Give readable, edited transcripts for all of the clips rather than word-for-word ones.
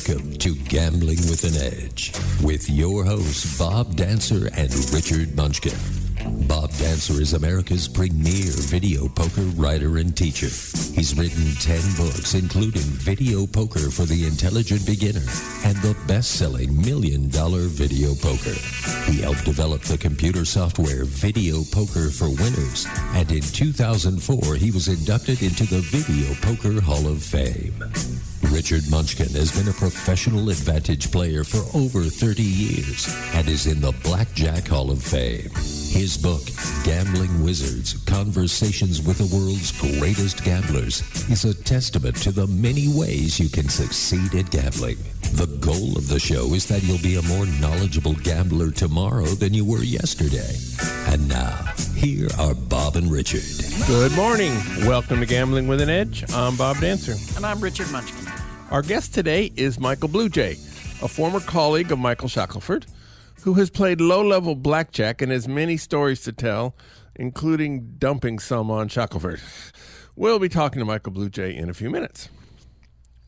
Welcome to Gambling with an Edge with your hosts Bob Dancer and Richard Munchkin. Bob Dancer is America's premier video poker writer and teacher. He's written 10 books, including Video Poker for the Intelligent Beginner and the best-selling $1 Million Video Poker. He helped develop the computer software Video Poker for Winners, and in 2004 he was inducted into the Video Poker Hall of Fame. Richard Munchkin has been a professional advantage player for over 30 years and is in the Blackjack Hall of Fame. His book, Gambling Wizards, Conversations with the World's Greatest Gamblers, is a testament to the many ways you can succeed at gambling. The goal of the show is that you'll be a more knowledgeable gambler tomorrow than you were yesterday. And now, here are Bob and Richard. Good morning. Welcome to Gambling with an Edge. I'm Bob Dancer. And I'm Richard Munchkin. Our guest today is Michael Bluejay, a former colleague of Michael Shackleford, who has played low-level blackjack and has many stories to tell, including dumping some on Shackleford. We'll be talking to Michael Bluejay in a few minutes.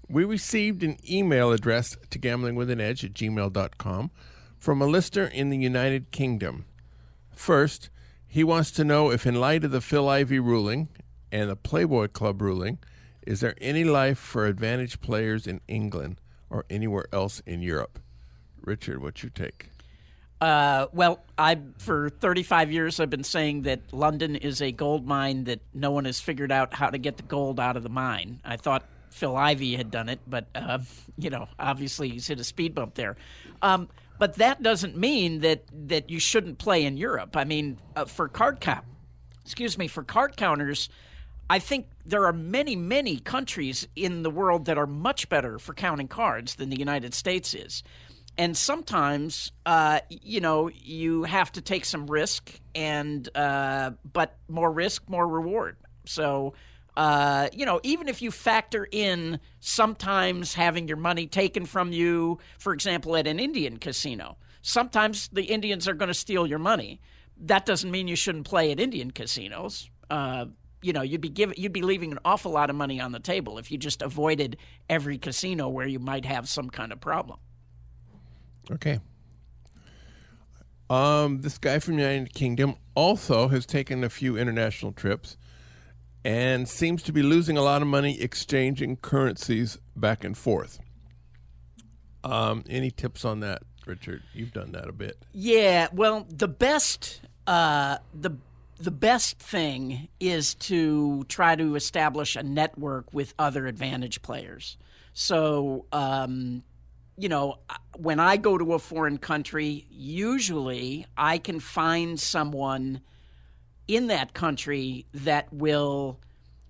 We received an email addressed to gamblingwithanedge@gmail.com from a listener in the United Kingdom. First, he wants to know if, in light of the Phil Ivey ruling and the Playboy Club ruling, is there any life for advantage players in England or anywhere else in Europe? Richard, what's your take? Well, for 35 years, I've been saying that London is a gold mine that no one has figured out how to get the gold out of the mine. I thought Phil Ivey had done it, but, obviously he's hit a speed bump there. But that doesn't mean that you shouldn't play in Europe. I mean, for card counters, I think there are many, many countries in the world that are much better for counting cards than the United States is. And sometimes, you have to take some risk, but more risk, more reward. So, even if you factor in sometimes having your money taken from you, for example, at an Indian casino, sometimes the Indians are going to steal your money. That doesn't mean you shouldn't play at Indian casinos. You'd be leaving an awful lot of money on the table if you just avoided every casino where you might have some kind of problem. Okay. This guy from the United Kingdom also has taken a few international trips and seems to be losing a lot of money exchanging currencies back and forth. Any tips on that, Richard? You've done that a bit. Yeah, well, the best thing is to try to establish a network with other advantage players. So, when I go to a foreign country, usually I can find someone in that country that will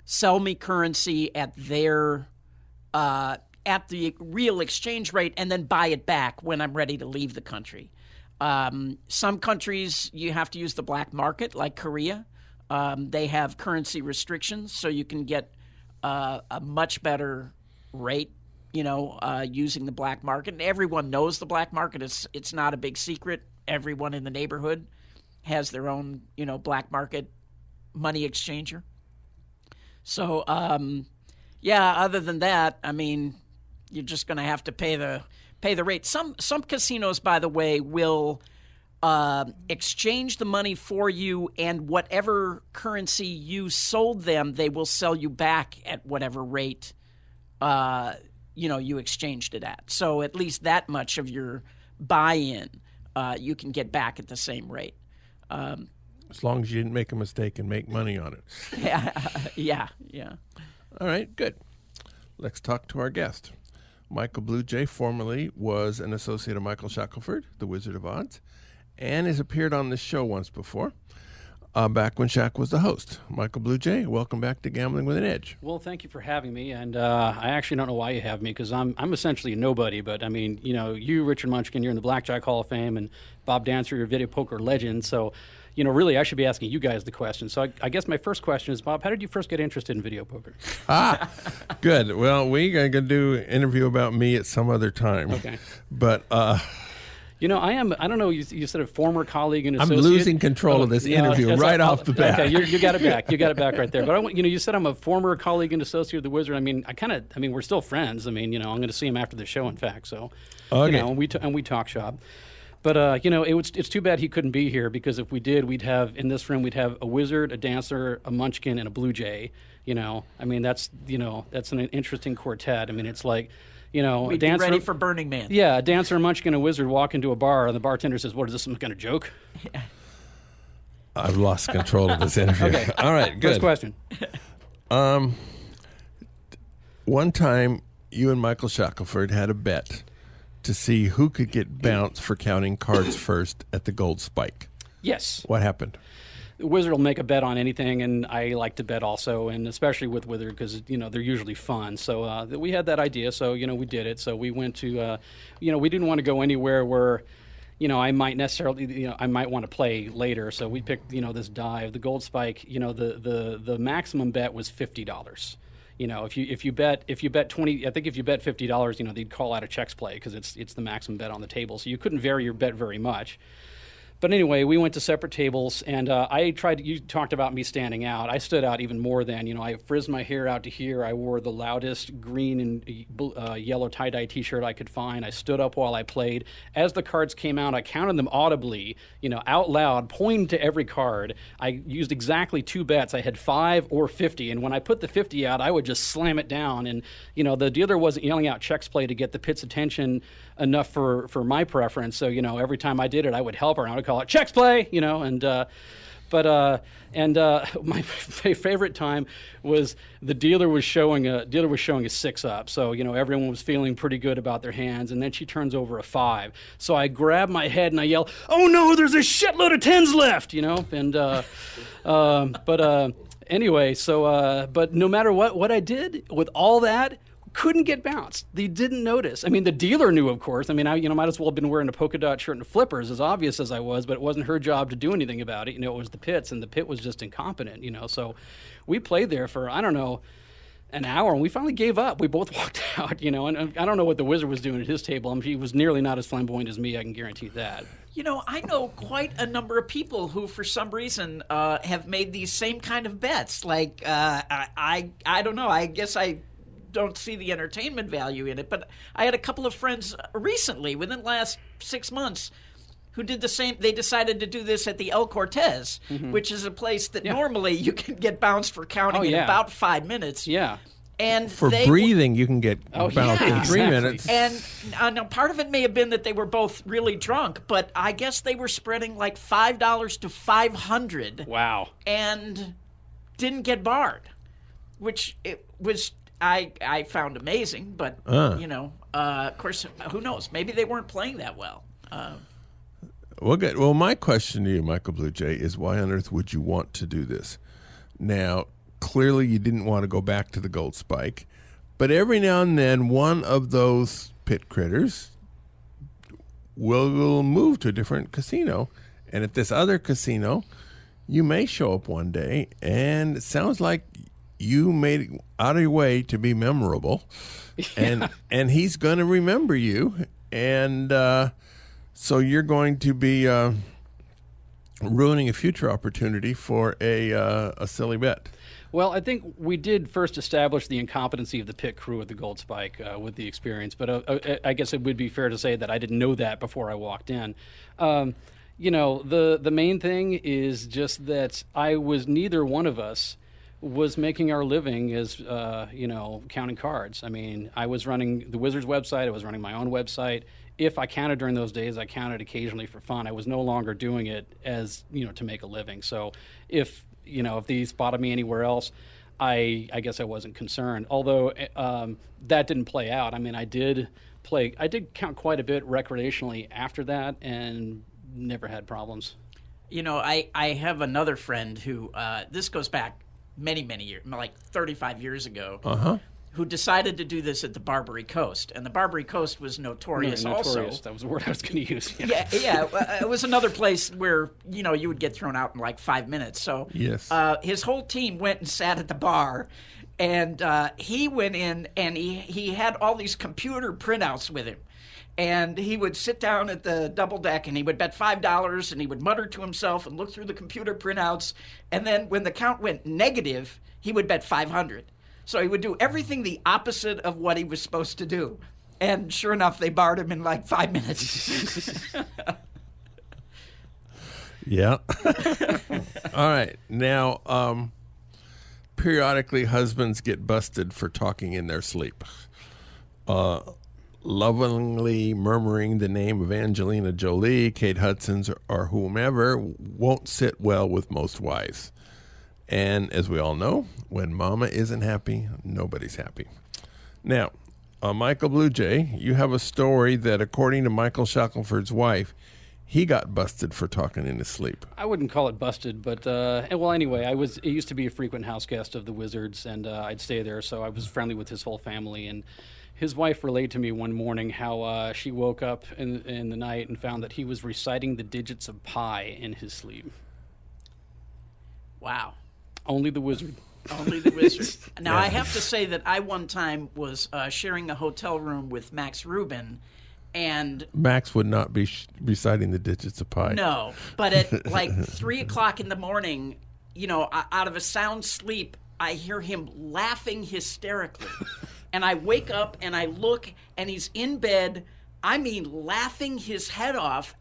sell me currency at their at the real exchange rate and then buy it back when I'm ready to leave the country. Some countries you have to use the black market, like Korea. They have currency restrictions, so you can get a much better rate, using the black market. And everyone knows the black market. It's not a big secret. Everyone in the neighborhood has their own, black market money exchanger. So, other than that, I mean, you're just going to have to pay the rate. Some casinos, by the way, will exchange the money for you, and whatever currency you sold them, they will sell you back at whatever rate you exchanged it at. So at least that much of your buy-in you can get back at the same rate. As long as you didn't make a mistake and make money on it. Yeah. All right, good. Let's talk to our guest. Michael Bluejay formerly was an associate of Michael Shackleford, the Wizard of Odds, and has appeared on this show once before, back when Shaq was the host. Michael Bluejay, welcome back to Gambling with an Edge. Well, thank you for having me, and I actually don't know why you have me, because I'm essentially a nobody, but I mean, you, Richard Munchkin, you're in the Blackjack Hall of Fame, and Bob Dancer, you're a video poker legend, so, really I should be asking you guys the question. So I guess my first question is, Bob, how did you first get interested in video poker? Good. Well, we're going to do an interview about me at some other time. Okay. But I am. I don't know. You said a former colleague and I'm associate. losing control of this interview right off the bat. Okay, you got it back. You got it back right there. But you said I'm a former colleague and associate of the Wizard. I mean, we're still friends. I mean, I'm going to see him after the show. In fact, so okay. And we talk shop. But it's too bad he couldn't be here, because if we did, we'd have in this room a Wizard, a Dancer, a Munchkin, and a Bluejay. I mean, that's an interesting quartet. I mean, it's like. We'd a dancer, be ready for Burning Man. Yeah, a dancer, a Munchkin, a wizard walk into a bar, and the bartender says, "What is this, some kind of joke?" Yeah. I've lost control of this interview. Okay. All right, good. First question. One time, you and Michael Shackleford had a bet to see who could get bounced for counting cards first at the Gold Spike. Yes. What happened? The Wizard will make a bet on anything, and I like to bet also, and especially with Wizard, because they're usually fun. So we had that idea, so we did it. So we went to, we didn't want to go anywhere where, I might necessarily, I might want to play later. So we picked, this dive, the Gold Spike. The maximum bet was $50. If you bet 20, I think if you bet $50, they'd call out a checks play, because it's the maximum bet on the table. So you couldn't vary your bet very much. But anyway, we went to separate tables, and you talked about me standing out. I stood out even more then. I frizzed my hair out to here. I wore the loudest green and yellow tie-dye T-shirt I could find. I stood up while I played. As the cards came out, I counted them audibly, out loud, pointing to every card. I used exactly 2 bets. I had 5 or 50, and when I put the 50 out, I would just slam it down. And, the dealer wasn't yelling out checks play to get the pit's attention enough for my preference. So, every time I did it, I would help her. I would call it checks play, my favorite time was the dealer was showing a 6-up. So, everyone was feeling pretty good about their hands, and then she turns over a 5. So I grab my head and I yell, "Oh no, there's a shitload of 10s left," anyway, so but no matter what I did with all that, couldn't get bounced. They didn't notice. I mean, the dealer knew, of course. I mean, I might as well have been wearing a polka dot shirt and flippers, as obvious as I was, but it wasn't her job to do anything about it. It was the pit's, and the pit was just incompetent, So we played there for, I don't know, an hour, and we finally gave up. We both walked out, and I don't know what the Wizard was doing at his table. I mean, he was nearly not as flamboyant as me, I can guarantee that. I know quite a number of people who, for some reason, have made these same kind of bets. Like, I don't know, I guess I don't see the entertainment value in it, but I had a couple of friends recently, within the last 6 months, who did the same. They decided to do this at the El Cortez, which is a place that normally you can get bounced for counting in about 5 minutes. Yeah. And for breathing, you can get bounced in 3 minutes. And now part of it may have been that they were both really drunk, but I guess they were spreading like $5 to $500. Wow. And didn't get barred, which it was I found amazing. But of course, who knows? Maybe they weren't playing that well. Well, good. Well, my question to you, Michael Bluejay, is why on earth would you want to do this? Now, clearly you didn't want to go back to the Gold Spike, but every now and then one of those pit critters will move to a different casino, and at this other casino, you may show up one day, and it sounds like you made it out of your way to be memorable, and he's going to remember you, and so you're going to be ruining a future opportunity for a silly bet. Well, I think we did first establish the incompetency of the pit crew at the Gold Spike with the experience, but I guess it would be fair to say that I didn't know that before I walked in. The main thing is just that neither one of us was making our living as, counting cards. I mean, I was running the Wizards website. I was running my own website. If I counted during those days, I counted occasionally for fun. I was no longer doing it as, to make a living. So if they spotted me anywhere else, I guess I wasn't concerned. Although that didn't play out. I mean, I did count quite a bit recreationally after that and never had problems. I have another friend who, this goes back many, many years, like 35 years ago, who decided to do this at the Barbary Coast. And the Barbary Coast was notorious also. That was the word I was going to use. Yeah, it was another place where, you would get thrown out in like 5 minutes. So yes. His whole team went and sat at the bar, and he went in and he had all these computer printouts with him. And he would sit down at the double deck and he would bet $5 and he would mutter to himself and look through the computer printouts. And then when the count went negative, he would bet 500. So he would do everything the opposite of what he was supposed to do. And sure enough, they barred him in like 5 minutes. Yeah. All right. Now, periodically husbands get busted for talking in their sleep. Lovingly murmuring the name of Angelina Jolie, Kate Hudson's, or whomever won't sit well with most wives. And as we all know, when mama isn't happy, nobody's happy. Now, Michael Bluejay, you have a story that according to Michael Shackleford's wife, he got busted for talking in his sleep. I wouldn't call it busted, but well, anyway, I used to be a frequent house guest of the Wizards, and I'd stay there, so I was friendly with his whole family. And his wife relayed to me one morning how she woke up in the night and found that he was reciting the digits of pi in his sleep. Wow. Only the Wizard. Only the Wizard. Now, I have to say that I one time was sharing a hotel room with Max Rubin, and Max would not be reciting the digits of pi. no, but at like 3 o'clock in the morning, out of a sound sleep, I hear him laughing hysterically. And I wake up and I look and he's in bed, I mean, laughing his head off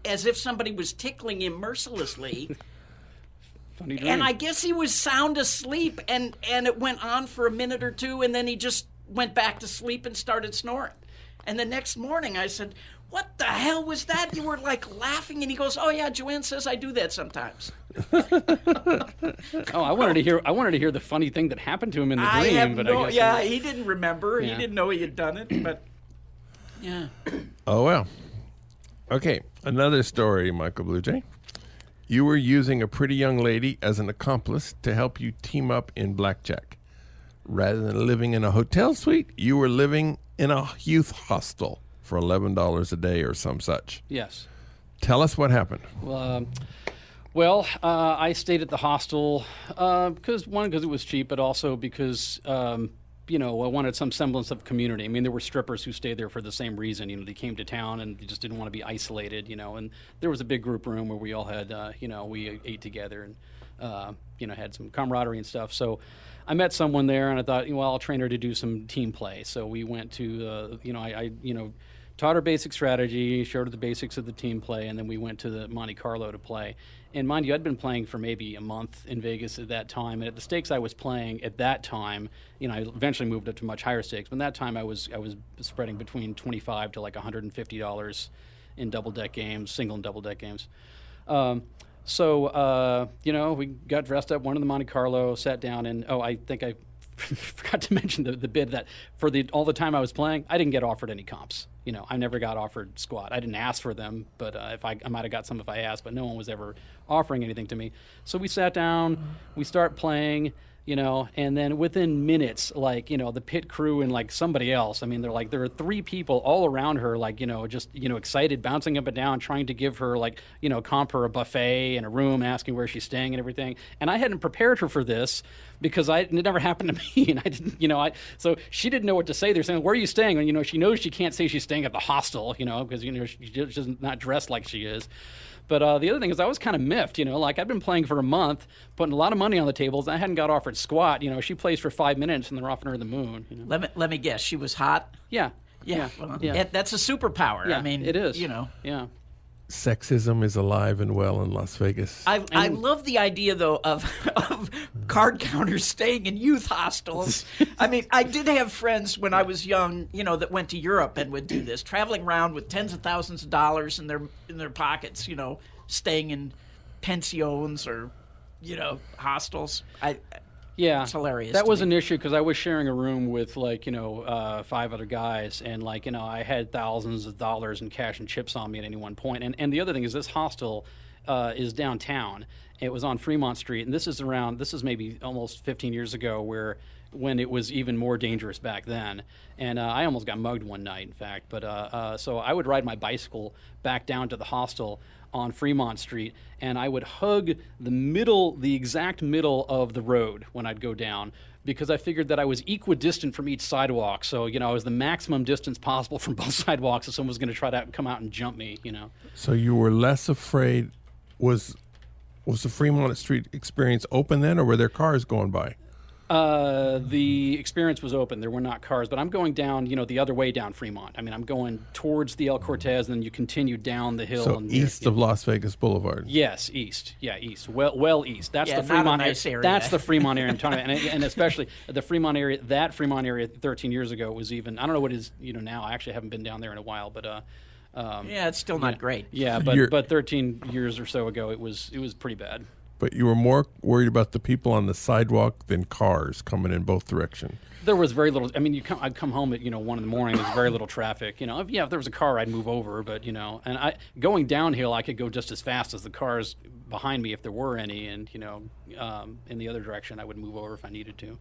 as if somebody was tickling him mercilessly. Funny dream. And I guess he was sound asleep, and it went on for a minute or two, and then he just went back to sleep and started snoring. And the next morning I said, "What the hell was that? You were like laughing." And he goes, "Oh yeah, Joanne says I do that sometimes." I wanted to hear the funny thing that happened to him in the dream, but I guess he didn't remember. Yeah. He didn't know he had done it, but yeah. Oh, well. Okay, another story, Michael Bluejay. You were using a pretty young lady as an accomplice to help you team up in Blackjack. Rather than living in a hotel suite, you were living in a youth hostel for $11 a day or some such. Yes. Tell us what happened. Well, I stayed at the hostel because it was cheap, but also because I wanted some semblance of community. I mean, there were strippers who stayed there for the same reason. They came to town and they just didn't want to be isolated. And there was a big group room where we all had, we ate together and had some camaraderie and stuff. So I met someone there, and I thought, I'll train her to do some team play. So we went to, I taught her basic strategy, showed her the basics of the team play, and then we went to the Monte Carlo to play. And mind you, I'd been playing for maybe a month in Vegas at that time, and at the stakes I was playing at that time, I eventually moved up to much higher stakes. But at that time, I was spreading between $25 to like $150 in double deck games, single and double deck games. So we got dressed up, went to the Monte Carlo, sat down, and I think I forgot to mention the bid that for all the time I was playing, I didn't get offered any comps. I never got offered squat. I didn't ask for them, but if I might have got some if I asked, but no one was ever offering anything to me. So we sat down, we start playing, and then within minutes, the pit crew and like somebody else, I mean, there are three people all around her, excited, bouncing up and down, trying to give her comp her a buffet and a room, asking where she's staying and everything. And I hadn't prepared her for this because it never happened to me. And I didn't, so she didn't know what to say. They're saying, "Where are you staying?" And, she knows she can't say she's staying at the hostel, because, she's not dressed like she is. But the other thing is I was kind of miffed, I'd been playing for a month, putting a lot of money on the tables. And I hadn't got offered squat. She plays for 5 minutes and they're offering her the moon. Let me guess. She was hot? Yeah. Well, that's a superpower. Yeah, I mean, it is. Yeah. Sexism is alive and well in Las Vegas. I love the idea, though, of card counters staying in youth hostels. I mean, I did have friends when I was young, that went to Europe and would do this, traveling around with tens of thousands of dollars in their pockets, staying in pensions or, hostels. Yeah, it's hilarious. That was an issue because I was sharing a room with 5 other guys, and I had thousands of dollars in cash and chips on me at any one point. And the other thing is this hostel is downtown. It was on Fremont Street, and this is maybe almost 15 years ago when it was even more dangerous back then. And I almost got mugged one night, in fact. But so I would ride my bicycle back down to the hostel on Fremont Street, and I would hug the exact middle of the road when I'd go down, because I figured that I was equidistant from each sidewalk. So, I was the maximum distance possible from both sidewalks if someone was going to try to come out and jump me, So you were less afraid. Was the Fremont Street experience open then, or were there cars going by? The experience was open. There were not cars, but I'm going down, the other way down Fremont. I mean, I'm going towards the El Cortez, and then you continue down the hill. So and east of Las Vegas Boulevard. Yes, east. Yeah, east. Well east. That's the not a Fremont nice area. That's the Fremont area I'm talking about, and especially the Fremont area. That Fremont area 13 years ago was even. I don't know what it is, now. I actually haven't been down there in a while, but Yeah, it's still not great. yeah, but 13 years or so ago, it was pretty bad. But you were more worried about the people on the sidewalk than cars coming in both directions. There was very little. I mean, I'd come home at 1 in the morning. There's very little traffic. If there was a car, I'd move over. But and going downhill, I could go just as fast as the cars behind me if there were any. And in the other direction, I would move over if I needed to.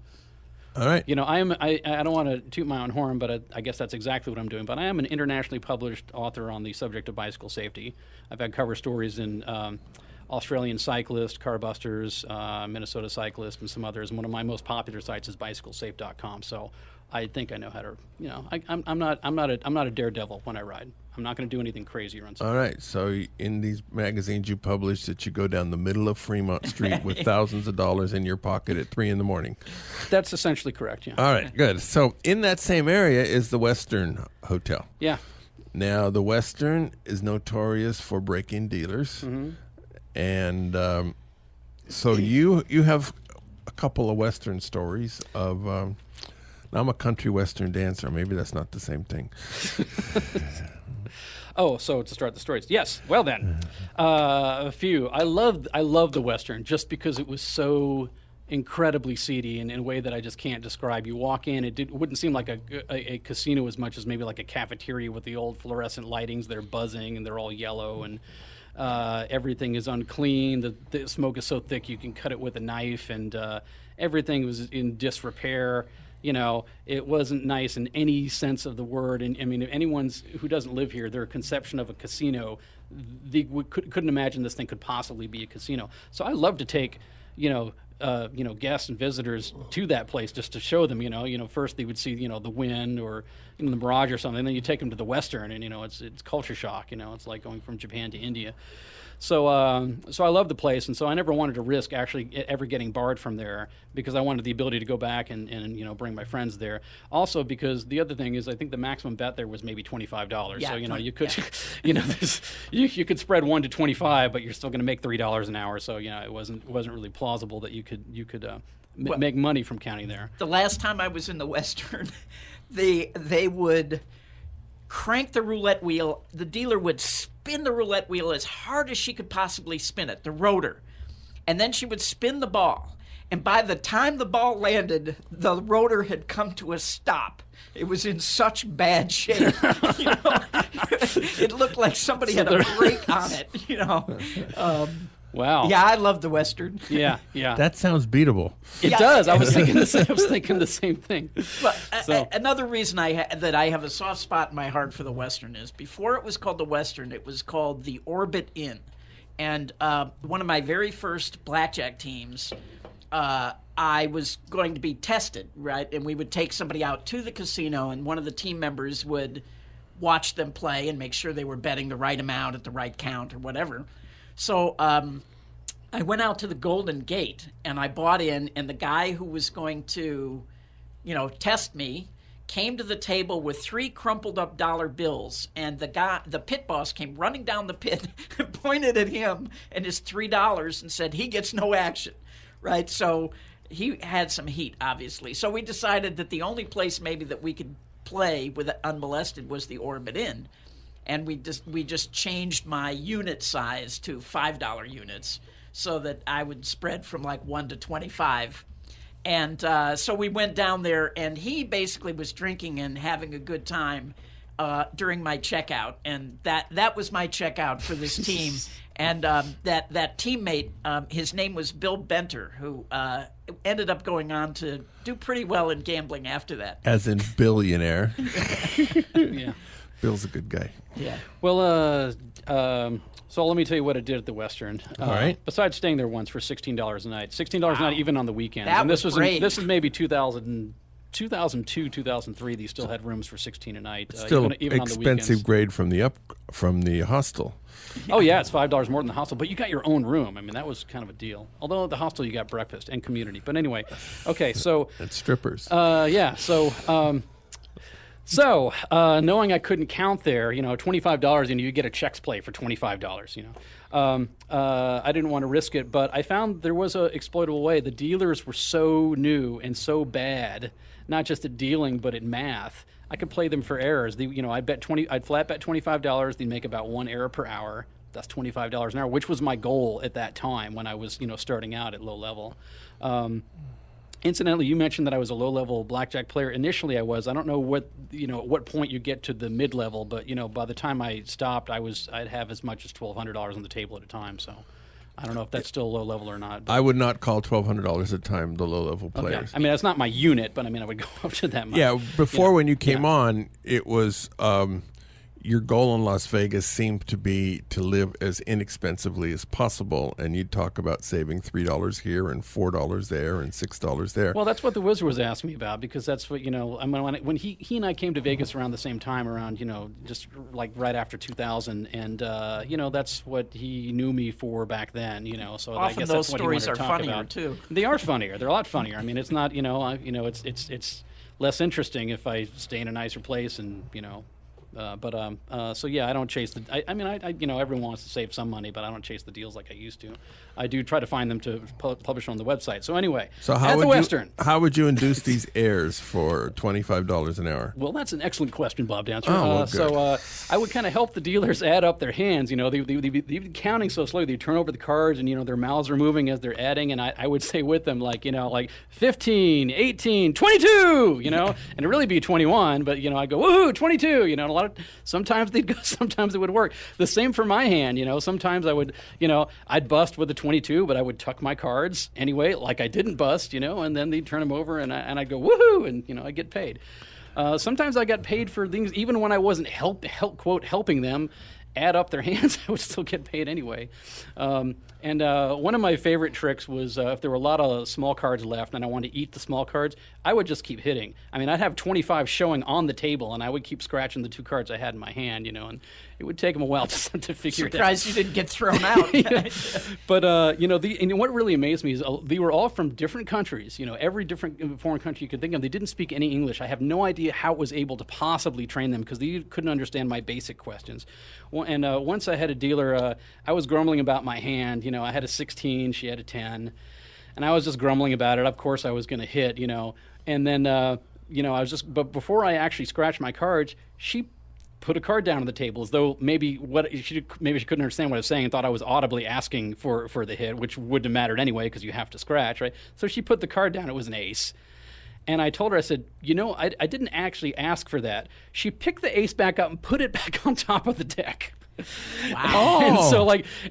All right. I don't want to toot my own horn, but I guess that's exactly what I'm doing. But I am an internationally published author on the subject of bicycle safety. I've had cover stories in Australian Cyclist, Carbusters, Minnesota Cyclist, and some others. And one of my most popular sites is bicyclesafe.com. So I think I know how to. I'm not a daredevil when I ride. I'm not going to do anything crazy or unsafe. All right. So in these magazines you publish that you go down the middle of Fremont Street with thousands of dollars in your pocket at 3 a.m. That's essentially correct. Yeah. All right. Good. So in that same area is the Western Hotel. Yeah. Now the Western is notorious for break-in dealers. Mm-hmm. And so you have a couple of Western stories of. Now I'm a country Western dancer. Maybe that's not the same thing. Oh, so to start the stories, yes. Well then, a few. I loved the Western just because it was so incredibly seedy in a way that I just can't describe. You walk in, it wouldn't seem like a casino as much as maybe like a cafeteria with the old fluorescent lightings that are buzzing and they're all yellow and. Everything is unclean. The smoke is so thick you can cut it with a knife, and everything was in disrepair. It wasn't nice in any sense of the word. And I mean, if anyone's who doesn't live here, their conception of a casino, they couldn't imagine this thing could possibly be a casino. So I love to take, guests and visitors to that place just to show them. First they would see the Wynn or the Mirage or something. And then you take them to the Western, and it's culture shock. It's like going from Japan to India. So I love the place, and so I never wanted to risk actually ever getting barred from there because I wanted the ability to go back and bring my friends there. Also because the other thing is I think the maximum bet there was maybe $25. Yeah, so you could you could spread 1 to 25, but you're still going to make $3 an hour. So it wasn't really plausible that you could make money from counting there. The last time I was in the Western, they would crank the roulette wheel. The dealer would spin the roulette wheel as hard as she could possibly spin it, the rotor. And then she would spin the ball. And by the time the ball landed, the rotor had come to a stop. It was in such bad shape. It looked like somebody had a brake on it, Wow. Yeah, I love the Western. Yeah. That sounds beatable. It does. I was thinking the same thing. But another reason that I have a soft spot in my heart for the Western is before it was called the Western, it was called the Orbit Inn. And one of my very first blackjack teams, I was going to be tested, right? And we would take somebody out to the casino, and one of the team members would watch them play and make sure they were betting the right amount at the right count or whatever. So I went out to the Golden Gate, and I bought in, and the guy who was going to, test me came to the table with 3 crumpled up dollar bills, and the pit boss came running down the pit and pointed at him and his $3 and said, he gets no action, right? So he had some heat, obviously. So we decided that the only place maybe that we could play with it unmolested was the Orbit Inn. And we just changed my unit size to $5 units so that I would spread from like 1 to 25. And so we went down there, and he basically was drinking and having a good time during my checkout. And that was my checkout for this team. And that teammate, his name was Bill Benter, who ended up going on to do pretty well in gambling after that. As in billionaire. Yeah. Bill's a good guy. Yeah. Well, so let me tell you what I did at the Western. All right. Besides staying there once for $16 a night, $16 a night even on the weekends. That and this was was great. this is maybe 2002, 2003. They still had rooms for $16 a night. Still even on the expensive weekends. grade from the hostel. Oh yeah, it's $5 more than the hostel, but you got your own room. I mean, that was kind of a deal. Although at the hostel you got breakfast and community. But anyway, okay, so And strippers. yeah, so knowing I couldn't count there, $25, and you get a checks plate for $25. I didn't want to risk it, but I found there was a exploitable way. The dealers were so new and so bad, not just at dealing but at math. I could play them for errors. I'd flat bet $25. They'd make about 1 error per hour. That's $25 an hour, which was my goal at that time when I was, starting out at low level. Incidentally, you mentioned that I was a low-level blackjack player. Initially, I was. I don't know what at what point you get to the mid-level, but by the time I stopped, I'd have as much as $1,200 on the table at a time. So, I don't know if that's still low level or not. I would not call $1,200 a time the low-level players. Okay. I mean, that's not my unit, but I mean, I would go up to that much. Yeah, before when you came on, it was your goal in Las Vegas seemed to be to live as inexpensively as possible, and you'd talk about saving $3 here and $4 there and $6 there. Well, that's what the Wizard was asking me about, because that's what, I mean, when he and I came to Vegas around the same time, around, just like right after 2000, and, that's what he knew me for back then, so Often I guess those that's what he wanted stories to are talk funnier, about. too. They are funnier. They're a lot funnier. I mean, it's not, it's less interesting if I stay in a nicer place and, so yeah, I don't chase the. I mean, everyone wants to save some money, but I don't chase the deals like I used to. I do try to find them to publish on the website. So anyway, so at the Western, how would you induce these airs for $25 an hour? Well, that's an excellent question, Bob Dancer. Oh, well, good. So I would kind of help the dealers add up their hands. They'd be counting so slowly. They'd turn over the cards, and their mouths are moving as they're adding. And I would say with them, like 15, 18, 22. And it'd really be 21, but I'd go woohoo, 22. Sometimes they'd go, sometimes it would work. The same for my hand. Sometimes I would, I'd bust with a 22, but I would tuck my cards anyway, like I didn't bust, and then they'd turn them over, and I'd go woohoo, and I'd get paid. Sometimes I got paid for things even when I wasn't quote helping them add up their hands. I would still get paid anyway. And one of my favorite tricks was if there were a lot of small cards left and I wanted to eat the small cards, I would just keep hitting. I mean, I'd have 25 showing on the table, and I would keep scratching the 2 cards I had in my hand, and it would take them a while to figure it out. Surprised you didn't get thrown out. But, and what really amazed me is they were all from different countries, every different foreign country you could think of. They didn't speak any English. I have no idea how it was able to possibly train them, because they couldn't understand my basic questions. And once I had a dealer, I was grumbling about my hand. I had a 16, she had a 10, and I was just grumbling about it. Of course, I was going to hit, and then, I was just, but before I actually scratched my cards, she put a card down on the table as though maybe she couldn't understand what I was saying and thought I was audibly asking for the hit, which wouldn't have mattered anyway because you have to scratch, right? So she put the card down. It was an ace. And I told her, I said, I didn't actually ask for that. She picked the ace back up and put it back on top of the deck. Wow.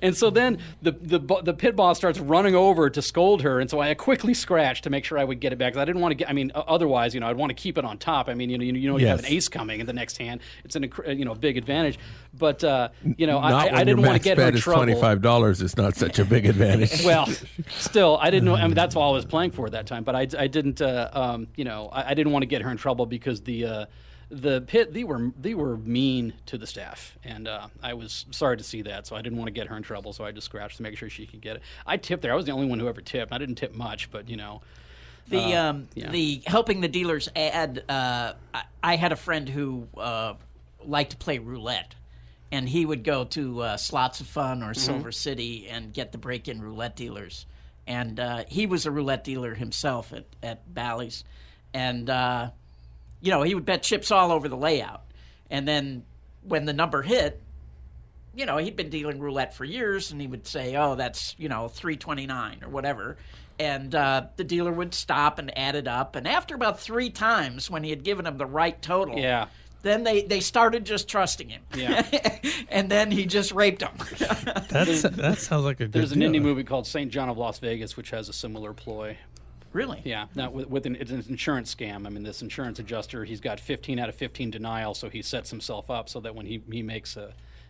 And so then the pit boss starts running over to scold her, and so I quickly scratched to make sure I would get it back. 'Cause I didn't want to get. I mean, otherwise, I'd want to keep it on top. I mean, you have an ace coming in the next hand. It's a big advantage. But I didn't want to get her in trouble. $25 is not such a big advantage. Well, still, I didn't know. I mean, that's all I was playing for at that time. But I didn't. I didn't want to get her in trouble because the pit, they were mean to the staff, and I was sorry to see that, so I didn't want to get her in trouble, so I just scratched to make sure she could get it. I tipped there. I was the only one who ever tipped. I didn't tip much, but the helping the dealers add, I had a friend who liked to play roulette, and he would go to Slots of Fun or Silver City and get the break-in roulette dealers, and he was a roulette dealer himself at Bally's, and he would bet chips all over the layout. And then when the number hit, he'd been dealing roulette for years, and he would say, oh, that's, 329 or whatever. And the dealer would stop and add it up. And after about 3 times, when he had given him the right total, then they started just trusting him. Yeah. And then he just raped them. That sounds like a good There's an deal. indie movie called St. John of Las Vegas, which has a similar ploy. Really? Yeah. Now, it's an insurance scam. I mean, this insurance adjuster, he's got 15 out of 15 denial, so he sets himself up so that when he makes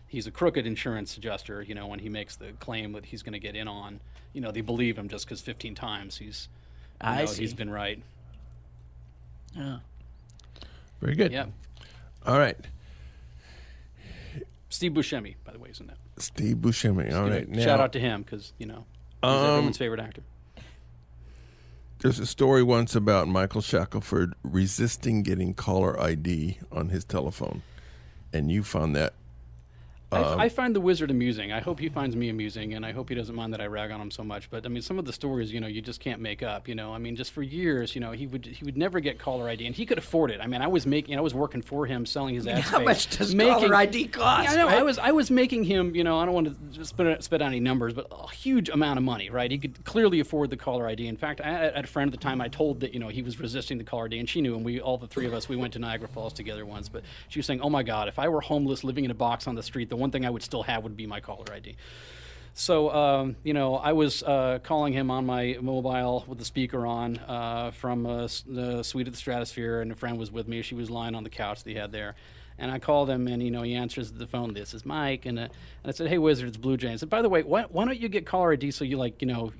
he's a crooked insurance adjuster, when he makes the claim that he's going to get in on, they believe him just because 15 times he's been right. Yeah. Very good. Yeah. All right. Steve Buscemi, by the way, is in that. Steve Buscemi. All right. Now, Shout out to him because, he's everyone's favorite actor. There's a story once about Michael Shackleford resisting getting caller ID on his telephone, and you found that. I find the wizard amusing. I hope he finds me amusing, and I hope he doesn't mind that I rag on him so much. But I mean, some of the stories, you just can't make up. I mean, just for years, he would never get caller ID, and he could afford it. I mean, I was working for him, selling his ad space. How much does caller ID cost? Yeah, I know. Right? I was making him. I don't want to spit out any numbers, but a huge amount of money. Right? He could clearly afford the caller ID. In fact, I had a friend at the time I told that he was resisting the caller ID, and she knew. And all the three of us, we went to Niagara Falls together once. But she was saying, "Oh my God, if I were homeless, living in a box on the street, the one thing I would still have would be my caller ID." So, I was calling him on my mobile with the speaker on from the suite of the Stratosphere, and a friend was with me. She was lying on the couch that he had there. And I called him, and, he answers the phone, "This is Mike." And I said, "Hey, Wizard, it's Bluejay." I said, "By the way, why don't you get caller ID so you, isn't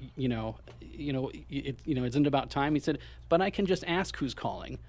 it about time?" He said, "But I can just ask who's calling."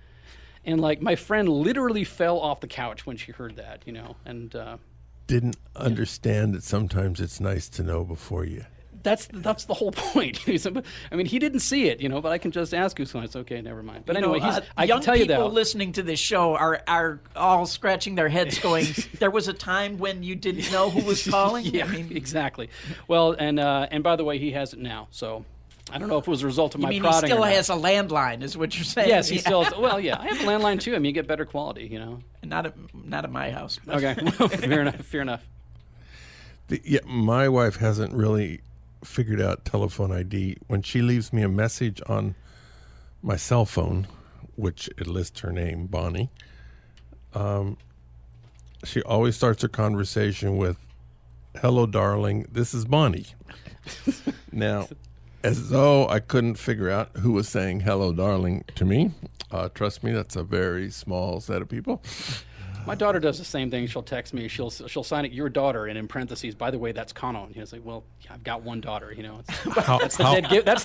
And, my friend literally fell off the couch when she heard that, and... Didn't understand that sometimes it's nice to know before you. That's the whole point. He said, I mean, he didn't see it, but I can just ask who's going. It's okay, never mind. But anyway, I can tell you that young people listening to this show are all scratching their heads, going, "There was a time when you didn't know who was calling." Yeah, exactly. Well, and by the way, he has it now. So I don't know if it was a result of my prodding. He still has a landline, is what you're saying? Yes, he still. Well, yeah, I have a landline too. I mean, you get better quality, Not at my house. Okay, fair enough. My wife hasn't really figured out telephone ID. When she leaves me a message on my cell phone, which it lists her name, Bonnie, she always starts her conversation with, "Hello, darling, this is Bonnie." Now, as though I couldn't figure out who was saying "hello, darling" to me. Trust me, that's a very small set of people. My daughter does the same thing. She'll text me. She'll sign it "your daughter," and in parentheses, "by the way, that's Kano." And it's like, well, yeah, I've got one daughter. That's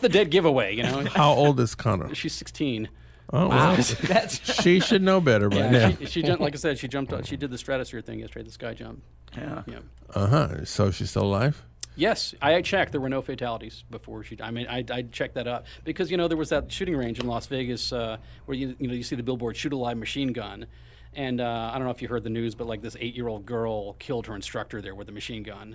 the dead giveaway. How old is Kano? She's 16. Oh, wow. She should know better by now. She jumped, like I said, she did the Stratosphere thing yesterday, the sky jump. Yeah. So she's still alive? Yes, I checked. There were no fatalities before she. I mean, I checked that up because there was that shooting range in Las Vegas where you see the billboard "shoot a live machine gun," and I don't know if you heard the news, but this 8-year-old girl killed her instructor there with a machine gun,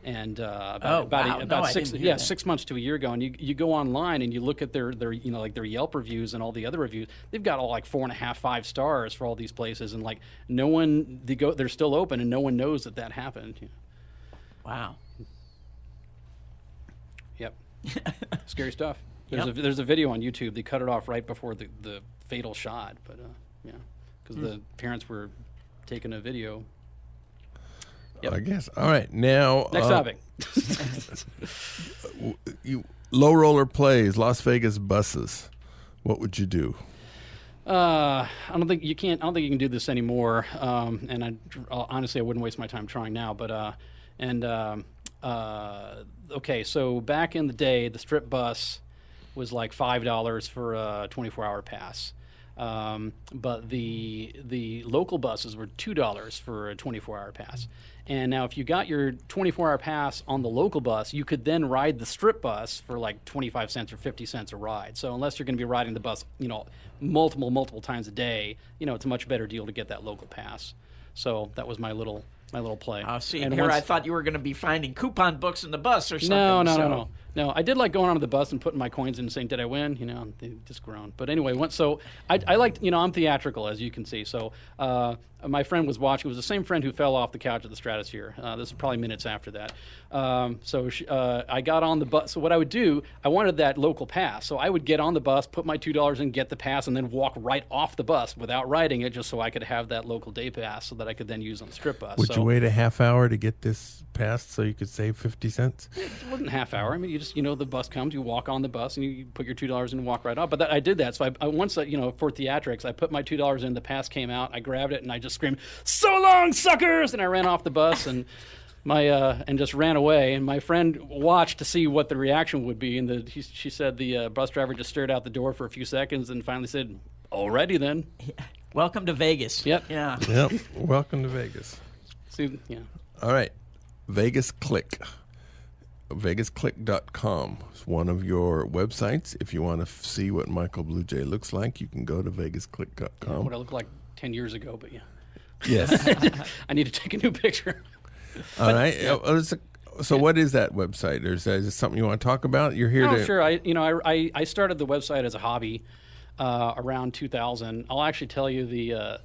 and about 6 months to a year ago. And you go online and you look at their their Yelp reviews and all the other reviews. They've got all 4.5, 5 stars for all these places, and no one they're still open, and no one knows that happened. Wow. Yep. Scary stuff. There's a video on YouTube. They cut it off right before the fatal shot, but because the parents were taking a video. Yep. I guess. All right, now next topic. Low roller plays, Las Vegas buses. What would you do? I don't think you can do this anymore. And honestly, I wouldn't waste my time trying now. But okay, so back in the day, the strip bus was $5 for a 24-hour pass. But the local buses were $2 for a 24-hour pass. And now if you got your 24-hour pass on the local bus, you could then ride the strip bus for 25 cents or 50 cents a ride. So unless you're going to be riding the bus, multiple times a day, it's a much better deal to get that local pass. So that was my little play. See, and I thought you were going to be finding coupon books in the bus or something. No. I did like going onto the bus and putting my coins in and saying, "Did I win?" They just groan. But anyway, so I liked, I'm theatrical, as you can see. So my friend was watching. It was the same friend who fell off the couch at the Stratosphere. This was probably minutes after that. I got on the bus. So what I would do, I wanted that local pass. So I would get on the bus, put my $2 in, get the pass, and then walk right off the bus without riding it, just so I could have that local day pass so that I could then use on the strip bus. Which Did you wait a half hour to get this passed so you could save 50 cents? It wasn't a half hour. I mean, you just, the bus comes, you walk on the bus, and you put your $2 in and walk right off. But I did that. So I once, for theatrics, I put my $2 in, the pass came out, I grabbed it, and I just screamed, "So long, suckers!" And I ran off the bus and and just ran away. And my friend watched to see what the reaction would be. And she said the bus driver just stared out the door for a few seconds and finally said, "Alrighty then." Welcome to Vegas. Yep. Yeah. Yep. Welcome to Vegas. See, yeah. All right. Vegas Click. VegasClick.com is one of your websites. If you want to see what Michael Bluejay looks like, you can go to VegasClick.com. What I looked like 10 years ago, but yeah. Yes. I need to take a new picture. All right. So what is that website? Or is it something you want to talk about? You're here to... Sure. I started the website as a hobby around 2000. I'll actually tell you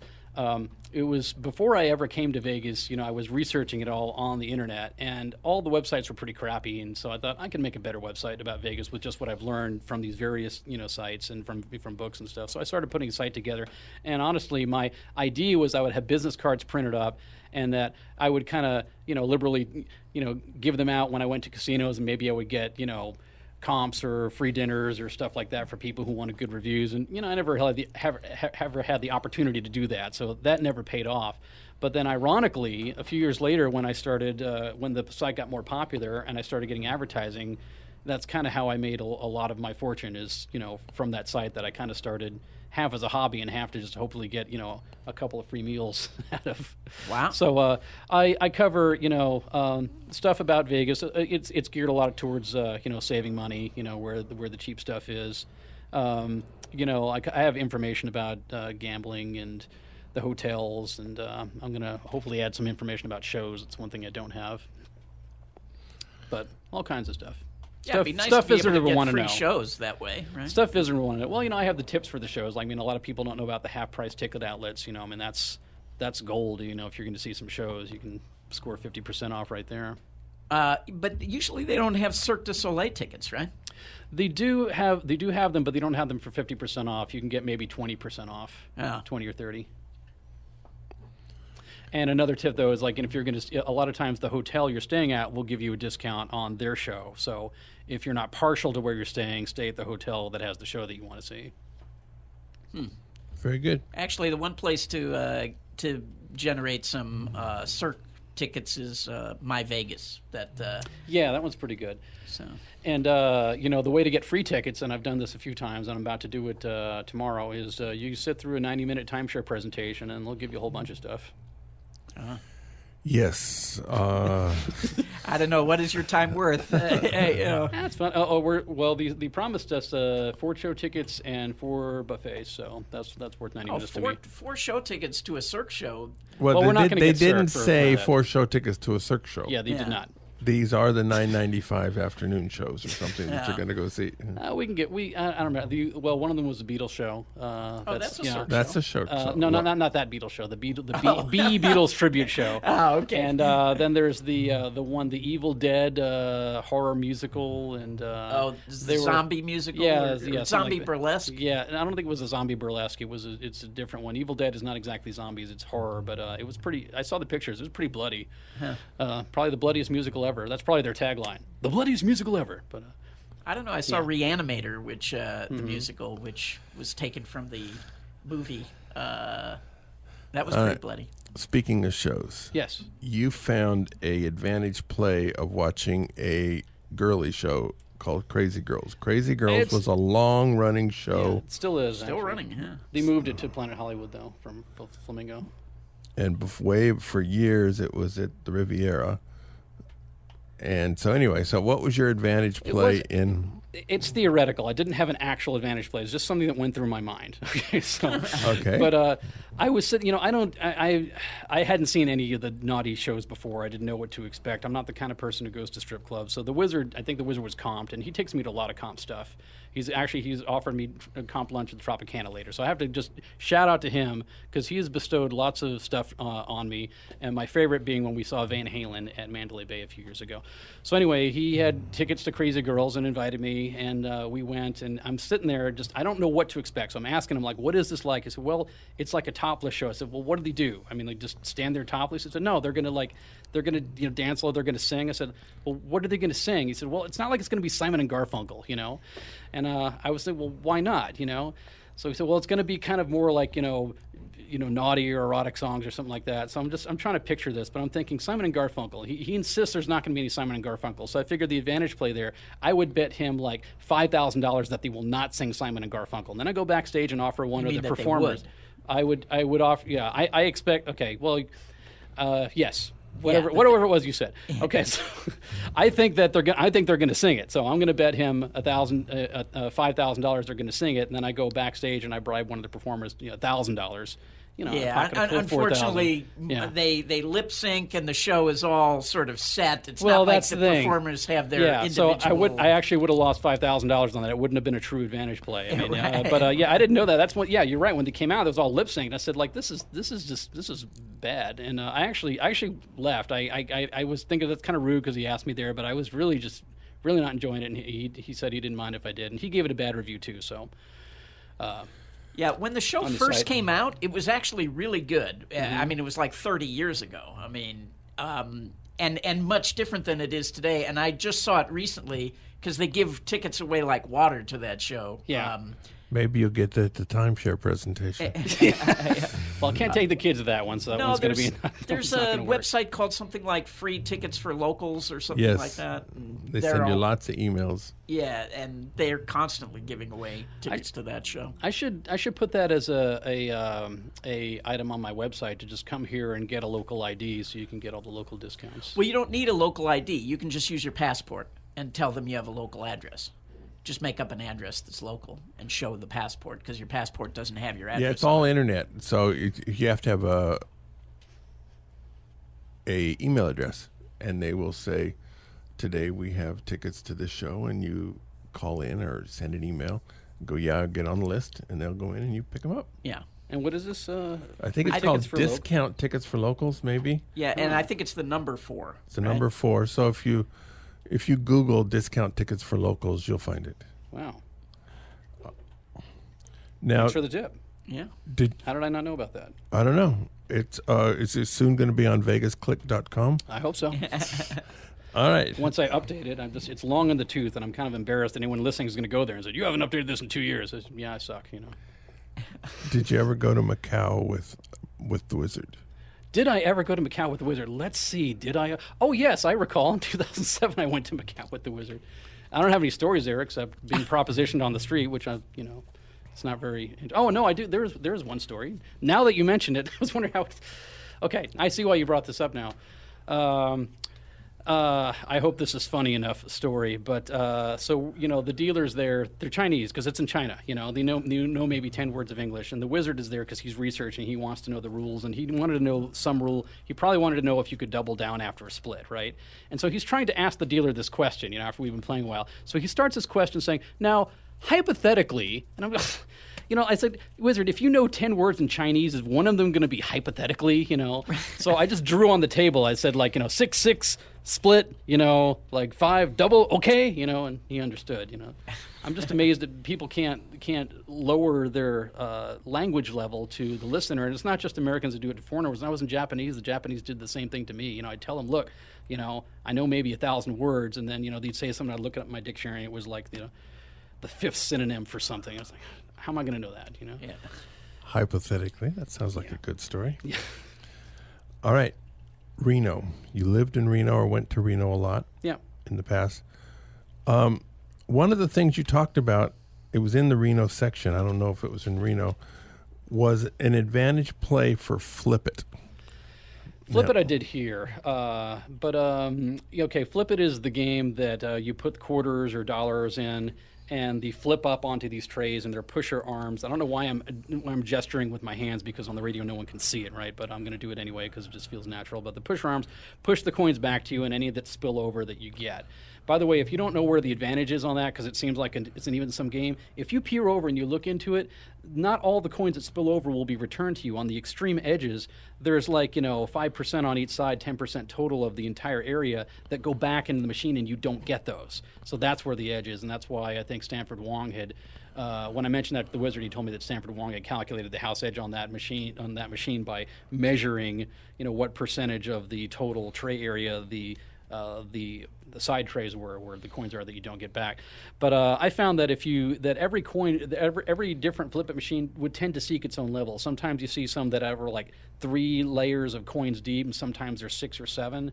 it was before I ever came to Vegas. I was researching it all on the internet, and all the websites were pretty crappy. And so I thought I can make a better website about Vegas with just what I've learned from these various sites and from books and stuff. So I started putting a site together. And honestly, my idea was I would have business cards printed up, and that I would kind of liberally give them out when I went to casinos, and maybe I would get comps or free dinners or stuff like that for people who wanted good reviews. And I never had the opportunity to do that, so that never paid off. But then ironically, a few years later, when I started when the site got more popular and I started getting advertising, that's kind of how I made a lot of my fortune, is from that site that I kind of started half as a hobby and half to just hopefully get a couple of free meals out of. Wow. So I cover stuff about Vegas. It's geared a lot towards saving money, where the cheap stuff is. I have information about gambling and the hotels, and I'm going to hopefully add some information about shows. It's one thing I don't have, but all kinds of stuff. Yeah, it'd be nice to be able to get free shows that way, right? Stuff visitors will want to know. Well, I have the tips for the shows. A lot of people don't know about the half-price ticket outlets. That's gold. If you're going to see some shows, you can score 50% off right there. But usually they don't have Cirque du Soleil tickets, right? They do have them, but they don't have them for 50% off. You can get maybe 20% off, 20 or 30. And another tip, though, is if you're going to, a lot of times the hotel you're staying at will give you a discount on their show. So if you're not partial to where you're staying, stay at the hotel that has the show that you want to see. Very good. Actually, the one place to generate some Cirque tickets is My Vegas. That one's pretty good. So, and the way to get free tickets, and I've done this a few times, and I'm about to do it tomorrow, is you sit through a 90-minute timeshare presentation, and they'll give you a whole bunch of stuff. Yes. I don't know. What is your time worth? That's fun. They promised us 4 show tickets and 4 buffets, so that's worth 90 minutes to me. 4 show tickets to a Cirque show. Well, we're not going to get They didn't Cirque say for 4 show tickets to a Cirque show. Yeah, they did not. These are the $9.95 afternoon shows or something that you're going to go see. We can get I don't remember. One of them was the Beatles show. That's a Cirque show. That's a show. No, not that Beatles show. The Beatles tribute show. Oh, okay. And then there's the Evil Dead horror musical, and the zombie musical. Yeah, zombie like burlesque. Yeah, and I don't think it was a zombie burlesque. It's a different one. Evil Dead is not exactly zombies; it's horror. But it was pretty. I saw the pictures. It was pretty bloody. Huh. Probably the bloodiest musical ever. That's probably their tagline. The bloodiest musical ever. But I don't know. I saw Reanimator, which the musical, which was taken from the movie. That was pretty bloody. Speaking of shows, yes, you found a advantage play of watching a girly show called Crazy Girls. Crazy Girls was a long-running show. Yeah, it still is. Still running. Yeah. They moved it to Planet Hollywood though from Flamingo. And for years it was at the Riviera. And so anyway, what was your advantage play in? It's theoretical. I didn't have an actual advantage play. It's just something that went through my mind. Okay. But I was sitting, I hadn't seen any of the naughty shows before. I didn't know what to expect. I'm not the kind of person who goes to strip clubs. So I think the Wizard was comped, and he takes me to a lot of comp stuff. He's offered me a comp lunch at the Tropicana later. So I have to just shout out to him because he has bestowed lots of stuff on me. And my favorite being when we saw Van Halen at Mandalay Bay a few years ago. So anyway, he had tickets to Crazy Girls and invited me. me, and we went, and I'm sitting there, I don't know what to expect. So I'm asking him, like, what is this like? He said, well, it's like a topless show. I said, well, what do they do? I mean, like, just stand there topless? He said, no, they're going to dance, they're going to sing. I said, well, what are they going to sing? He said, well, it's not like it's going to be Simon and Garfunkel, And I was like, well, why not, So he said, well, it's going to be kind of more like, naughty or erotic songs or something like that. So I'm trying to picture this, but I'm thinking Simon and Garfunkel. He insists there's not going to be any Simon and Garfunkel. So I figured the advantage play there, I would bet him like $5,000 that they will not sing Simon and Garfunkel. And then I go backstage and offer one of the performers. I would offer, yeah, I expect, okay, well, yes. Whatever it was you said. Okay, so I think they're going to sing it. So I'm going to bet him $5,000 they're going to sing it, and then I go backstage and I bribe one of the performers, $1,000. Unfortunately, they lip sync and the show is all sort of set. It's not like the performers have their individual. So I actually would have lost $5,000 on that. It wouldn't have been a true advantage play. I mean, but I didn't know that. That's what. Yeah, you're right. When they came out, it was all lip synced. I said, like, this is bad. And I actually left. I was thinking that's kind of rude because he asked me there, but I was really not enjoying it. And he said he didn't mind if I did, and he gave it a bad review too. So. Yeah, when the show first came out, it was actually really good. I mean, it was like 30 years ago. I mean, and much different than it is today. And I just saw it recently because they give tickets away like water to that show. Yeah. Maybe you'll get that at the timeshare presentation. Well, I can't take the kids to that one, so that one's going to be. There's a website called something like Free Tickets for Locals or something like that. They send you lots of emails. Yeah, and they're constantly giving away tickets to that show. I should put that as a item on my website to just come here and get a local ID so you can get all the local discounts. Well, you don't need a local ID. You can just use your passport and tell them you have a local address. Just make up an address that's local and show the passport because your passport doesn't have your address. Yeah, it's all internet, so you have to have a email address, and they will say, today we have tickets to this show, and you call in or send an email, go, get on the list, and they'll go in and you pick them up. Yeah. And what is this? I think it's called Discount Tickets for Locals, maybe. Yeah, and I think it's the number 4. It's the number 4. So if you Google Discount Tickets for Locals, you'll find it. Wow. Now, thanks for the tip. Yeah. How did I not know about that? I don't know. It's soon going to be on VegasClick.com. I hope so. All right. Once I update it, it's long in the tooth, and I'm kind of embarrassed. Anyone listening is going to go there and say, "You haven't updated this in 2 years." I suck. Did you ever go to Macau with the Wizard? Did I ever go to Macau with the Wizard? Let's see. Did I? Oh, yes, I recall. In 2007, I went to Macau with the Wizard. I don't have any stories there except being propositioned on the street, which it's not very. Oh no, I do. There's one story. Now that you mentioned it, I was wondering how. Okay, I see why you brought this up now. I hope this is funny enough story, but so the dealers there, they're Chinese because it's in China. They know maybe 10 words of English, and the Wizard is there because he's researching. He wants to know the rules, and he wanted to know some rule. He probably wanted to know if you could double down after a split, right? And so he's trying to ask the dealer this question. After we've been playing a while, so he starts his question saying, "Now, hypothetically," and I'm. I said, Wizard, if you know 10 words in Chinese, is one of them going to be hypothetically, So I just drew on the table. I said, 6-6 split, 5 double, okay, and he understood, I'm just amazed that people can't lower their language level to the listener. And it's not just Americans that do it to foreigners. When I was in Japanese, the Japanese did the same thing to me. I'd tell them, look, I know maybe 1,000 words. And then, they'd say something, I'd look up my dictionary, and it was like, the 5th synonym for something. I was like, how am I going to know that? Yeah. Hypothetically, that sounds like a good story. Yeah. All right, Reno. You lived in Reno or went to Reno a lot. Yeah. In the past. One of the things you talked about, it was in the Reno section. I don't know if it was in Reno. Was an advantage play for Flip It. Flip It I did here, but Flip It is the game that you put quarters or dollars in, and the flip up onto these trays and their pusher arms. I don't know why I'm gesturing with my hands, because on the radio no one can see it, right? But I'm going to do it anyway because it just feels natural. But the pusher arms push the coins back to you, and any that spill over that you get. By the way, if you don't know where the advantage is on that, because it seems like it's an even-sum game, if you peer over and you look into it, not all the coins that spill over will be returned to you. On the extreme edges, there's 5% on each side, 10% total of the entire area that go back into the machine, and you don't get those. So that's where the edge is, and that's why I think Stanford Wong had, when I mentioned that to the wizard, he told me that Stanford Wong had calculated the house edge on that machine by measuring, what percentage of the total tray area the side trays where the coins are that you don't get back. But I found that every different flip it machine would tend to seek its own level. Sometimes you see some that are 3 layers of coins deep, and sometimes there's 6 or 7.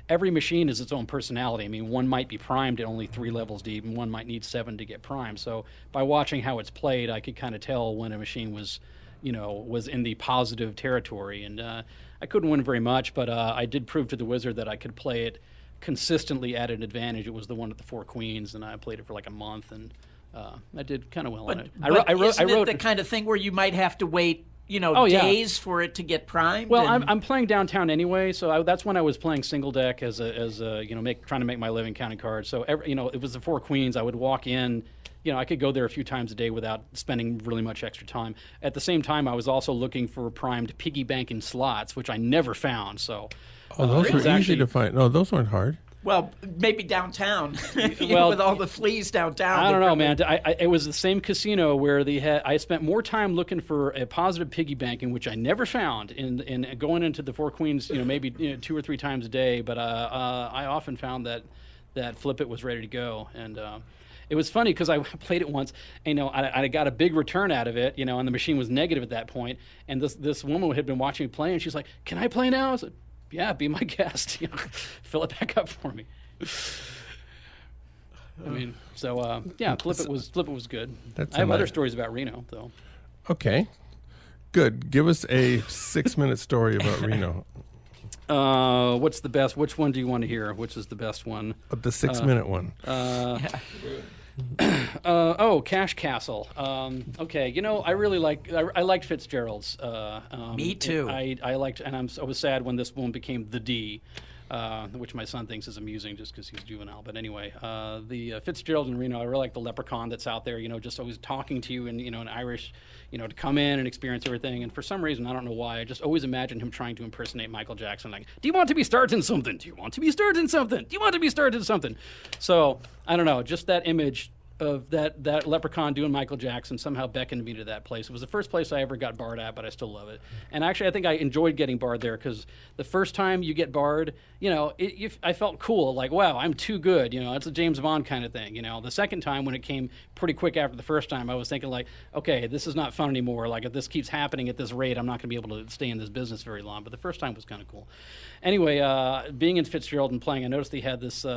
Every machine is its own personality. I mean, one might be primed at only 3 levels deep, and one might need 7 to get primed. So by watching how it's played, I could kind of tell when a machine was in the positive territory. And I couldn't win very much, but I did prove to the wizard that I could play it consistently at an advantage. It was the one at the 4 queens, and I played it for a month, and I did kind of well on it. I wrote it the kind of thing where you might have to wait, days for it to get primed? Well, I'm playing downtown anyway, so that's when I was playing single deck as trying to make my living counting cards. So it was the 4 queens. I would walk in. I could go there a few times a day without spending really much extra time. At the same time, I was also looking for primed piggy banking slots, which I never found. So. Those were easy to find. No, those weren't hard. Well, maybe downtown, with all the fleas downtown. I don't know, man. It was the same casino where I spent more time looking for a positive piggy banking, which I never found, in going into the 4 queens, maybe 2 or 3 times a day. But I often found that Flip It was ready to go, and it was funny because I played it once, and I got a big return out of it, and the machine was negative at that point. And this woman had been watching me play, and she's like, "Can I play now?" I said, "Yeah, be my guest. Fill it back up for me." I mean, so Flip It was good. I have other stories about Reno, though. Okay, good. Give us a 6-minute story about Reno. What's the best? Which one do you want to hear? Which is the best one? The 6-minute one. Cash Castle. Okay, I really liked Fitzgerald's. Me too. I liked, and I was sad when this one became the D, which my son thinks is amusing just because he's juvenile. But anyway, the Fitzgerald in Reno, I really like the leprechaun that's out there. Just always talking to you in Irish. To come in and experience everything. And for some reason, I don't know why, I just always imagined him trying to impersonate Michael Jackson. Like, do you want to be starting something? Do you want to be starting something? Do you want to be starting something? So, I don't know, just that image of that leprechaun doing Michael Jackson somehow beckoned me to that place. It was the first place I ever got barred at, but I still love it. And actually, I think I enjoyed getting barred there because the first time you get barred, I felt cool. Like, wow, I'm too good. It's a James Bond kind of thing. The second time when it came pretty quick after the first time, I was thinking like, okay, this is not fun anymore. Like, if this keeps happening at this rate, I'm not going to be able to stay in this business very long. But the first time was kind of cool. Anyway, being in Fitzgerald and playing, I noticed they had this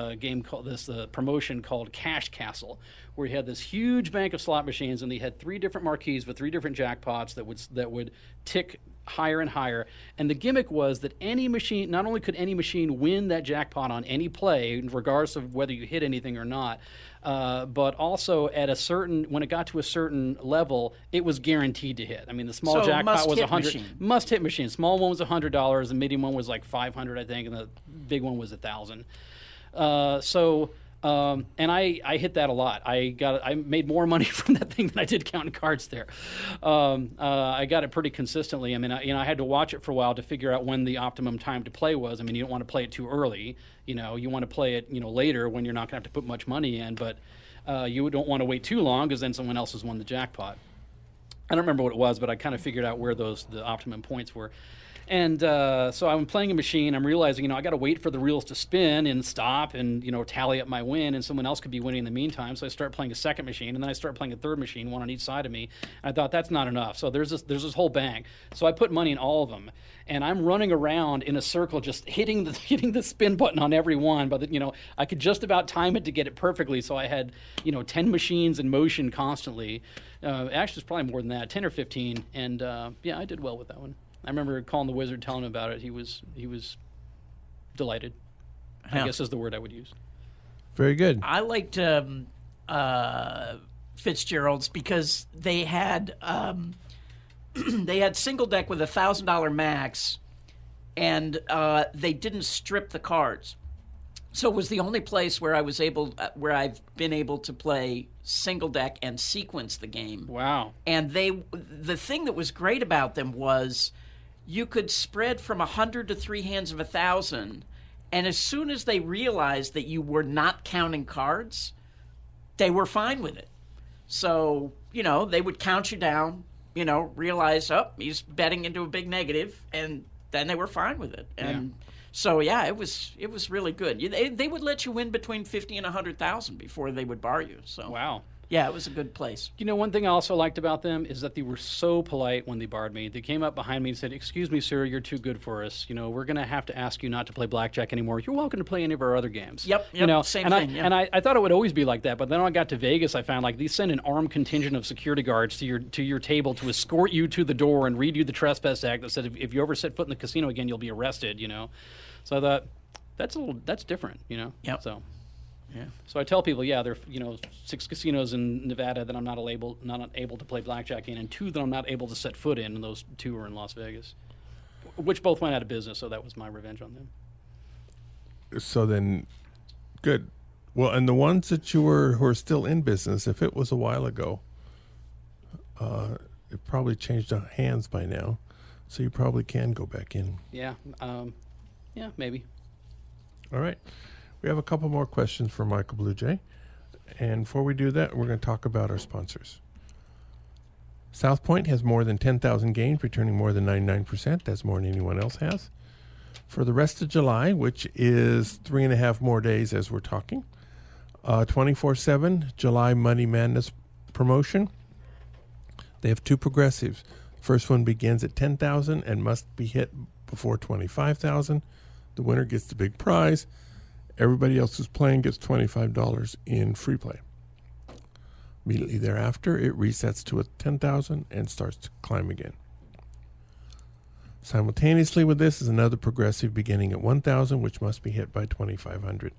promotion called Cash Castle, where he had this huge bank of slot machines, and they had 3 different marquees with 3 different jackpots that would tick higher and higher. And the gimmick was that any machine, not only could any machine win that jackpot on any play, regardless of whether you hit anything or not, but also when it got to a certain level, it was guaranteed to hit. I mean, the small jackpot was $100. Must-hit machine. Small one was $100. The medium one was like $500, I think, and the big one was $1,000. And I hit that a lot. I made more money from that thing than I did counting cards there. I got it pretty consistently. I mean, I had to watch it for a while to figure out when the optimum time to play was. I mean, you don't want to play it too early. You want to play it, later when you're not going to have to put much money in. But you don't want to wait too long because then someone else has won the jackpot. I don't remember what it was, but I kind of figured out where the optimum points were. And so I'm playing a machine. I'm realizing, I got to wait for the reels to spin and stop and, tally up my win, and someone else could be winning in the meantime. So I start playing a second machine, and then I start playing a third machine, one on each side of me. And I thought, that's not enough. So there's this whole bank. So I put money in all of them, and I'm running around in a circle, just hitting the spin button on every one. But I could just about time it to get it perfectly. So I had 10 machines in motion constantly. Actually, it's probably more than that, 10 or 15. And I did well with that one. I remember calling the wizard, telling him about it. He was delighted. I guess is the word I would use. Very good. I liked Fitzgerald's because they had they had single deck with $1,000 max, and they didn't strip the cards. So it was the only place where where I've been able to play single deck and sequence the game. Wow. And the thing that was great about them was you could spread from 100 to 3 hands of 1,000, and as soon as they realized that you were not counting cards, they were fine with it. So, they would count you down, realize, he's betting into a big negative, and then they were fine with it. And so, it was really good. They would let you win between 50 and 100,000 before they would bar you. So wow. Yeah, it was a good place. One thing I also liked about them is that they were so polite when they barred me. They came up behind me and said, "Excuse me, sir, you're too good for us. We're going to have to ask you not to play blackjack anymore. You're welcome to play any of our other games." Yep, same thing. And I thought it would always be like that, but then when I got to Vegas, I found they send an armed contingent of security guards to your table to escort you to the door and read you the Trespass Act that said if you ever set foot in the casino again, you'll be arrested. So I thought that's different. Yep. So. Yeah. So I tell people, there are 6 casinos in Nevada that I'm not able to play blackjack in, and 2 that I'm not able to set foot in, and those 2 are in Las Vegas, which both went out of business. So that was my revenge on them. So then, good. Well, and the ones that who are still in business, if it was a while ago, it probably changed hands by now, so you probably can go back in. Yeah. Maybe. All right. We have a couple more questions for Michael Bluejay. And before we do that, we're going to talk about our sponsors. South Point has more than 10,000 games, returning more than 99%. That's more than anyone else has. For the rest of July, which is 3.5 more days as we're talking, 24/7 July Money Madness promotion. They have 2 progressives. First one begins at 10,000 and must be hit before 25,000. The winner gets the big prize. Everybody else who's playing gets $25 in free play. Immediately thereafter, it resets to 10,000 and starts to climb again. Simultaneously with this is another progressive beginning at 1,000, which must be hit by 2,500.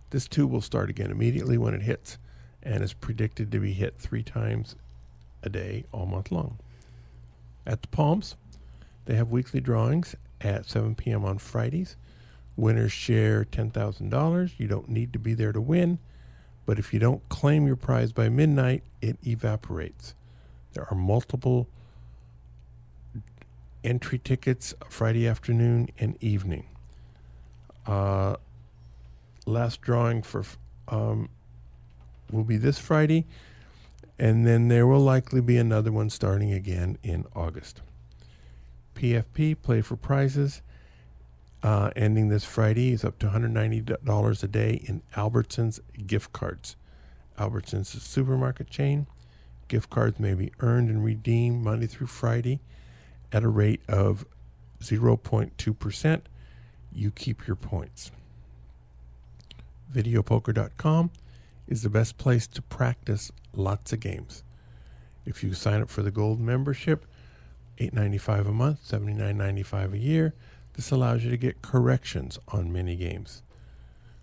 This too will start again immediately when it hits, and is predicted to be hit 3 times a day all month long. At the Palms, they have weekly drawings at 7 p.m. on Fridays. Winners share $10,000. You don't need to be there to win, but if you don't claim your prize by midnight, it evaporates. There are multiple entry tickets Friday afternoon and evening. Last drawing for will be this Friday, and then there will likely be another one starting again in August. PFP, Play for Prizes, ending this Friday, is up to $190 a day in Albertsons gift cards. Albertsons is a supermarket chain. Gift cards may be earned and redeemed Monday through Friday at a rate of 0.2%. You keep your points. Videopoker.com is the best place to practice lots of games. If you sign up for the gold membership, $8.95 a month, $79.95 a year, this allows you to get corrections on many games.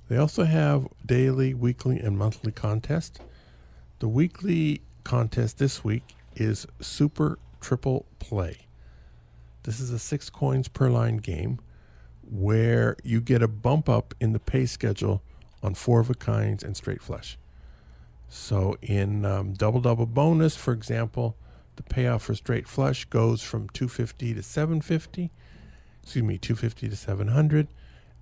They also have daily, weekly, and monthly contests. The weekly contest this week is Super Triple Play. This is a 6 coins per line game where you get a bump up in the pay schedule on 4 of a kinds and straight flush. So in double bonus, for example, the payoff for straight flush goes from $250 to $750. $250 to $700,